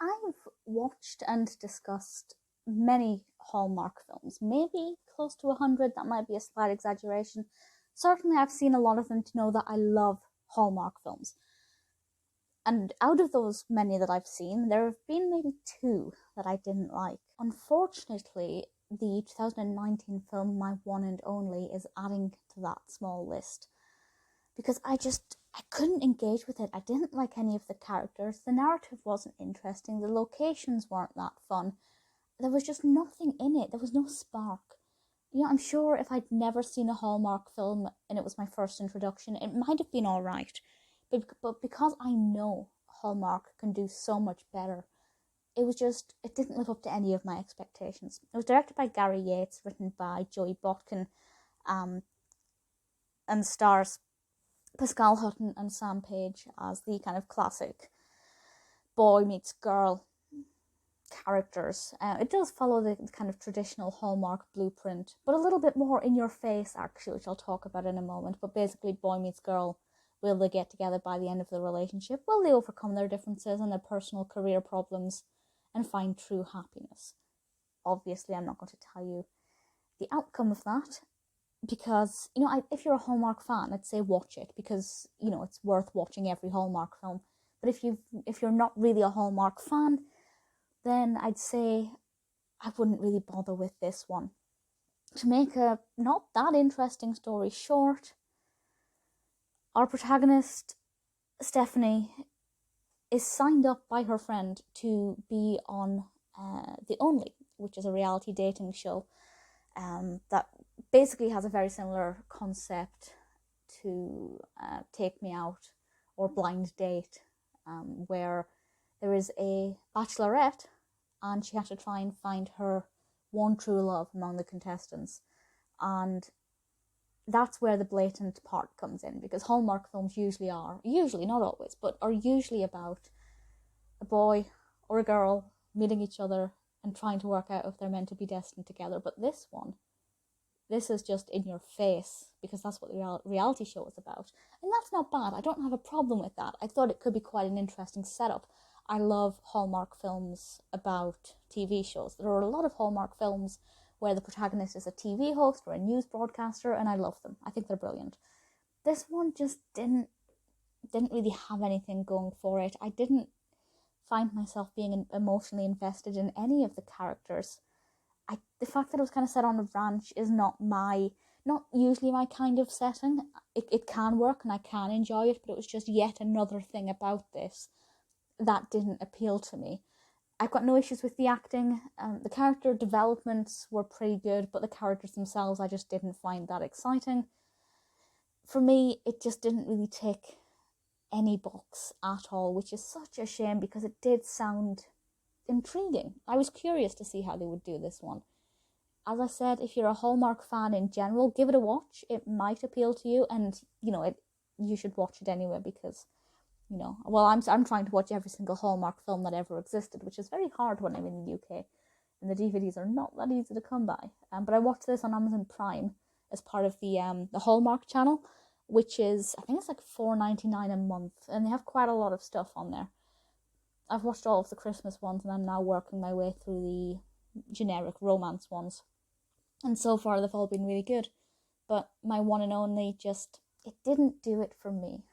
I've watched and discussed many Hallmark films, maybe close to 100, that might be a slight exaggeration. Certainly I've seen a lot of them to know that I love Hallmark films. And out of those many that I've seen, there have been maybe 2 that I didn't like. Unfortunately, the 2019 film My One and Only is adding to that small list. Because I couldn't engage with it. I didn't like any of the characters. The narrative wasn't interesting. The locations weren't that fun. There was just nothing in it. There was no spark. You know, I'm sure if I'd never seen a Hallmark film and it was my first introduction, it might have been all right. But because I know Hallmark can do so much better, it didn't live up to any of my expectations. It was directed by Gary Yates, written by Joie Botkin, and stars Pascale Hutton and Sam Page as the kind of classic boy meets girl characters. It does follow the kind of traditional Hallmark blueprint, but a little bit more in your face, actually, which I'll talk about in a moment. But basically, boy meets girl. Will they get together by the end of the relationship? Will they overcome their differences and their personal career problems and find true happiness? Obviously, I'm not going to tell you the outcome of that, because, you know, if you're a Hallmark fan, I'd say watch it, because, you know, it's worth watching every Hallmark film. But if you're not really a Hallmark fan, then I'd say I wouldn't really bother with this one. To make a not that interesting story short, our protagonist, Stephanie, is signed up by her friend to be on The Only, which is a reality dating show that basically has a very similar concept to Take Me Out or Blind Date, where there is a bachelorette and she has to try and find her one true love among the contestants. And that's where the blatant part comes in, because Hallmark films usually, not always, but are usually about a boy or a girl meeting each other and trying to work out if they're meant to be destined together. But this is just in your face, because that's what the reality show is about. And that's not bad. I don't have a problem with that. I thought it could be quite an interesting setup. I love Hallmark films about TV shows. There are a lot of Hallmark films where the protagonist is a TV host or a news broadcaster, and I love them. I think they're brilliant. This one just didn't really have anything going for it. I didn't find myself being emotionally invested in any of the characters. The fact that it was kind of set on a ranch is not usually my kind of setting. It can work and I can enjoy it, but it was just yet another thing about this that didn't appeal to me. I've got no issues with the acting. The character developments were pretty good, but the characters themselves I just didn't find that exciting. For me, it just didn't really tick any box at all, which is such a shame, because it did sound intriguing. I was curious to see how they would do this one. As I said, if you're a Hallmark fan in general, give it a watch. It might appeal to you, and you should watch it anyway, because I'm trying to watch every single Hallmark film that ever existed, which is very hard when I'm in the UK, and the DVDs are not that easy to come by. But I watched this on Amazon Prime as part of the Hallmark channel, which is, I think it's like $4.99 a month, and they have quite a lot of stuff on there. I've watched all of the Christmas ones, and I'm now working my way through the generic romance ones, and so far they've all been really good. But My One and Only it didn't do it for me.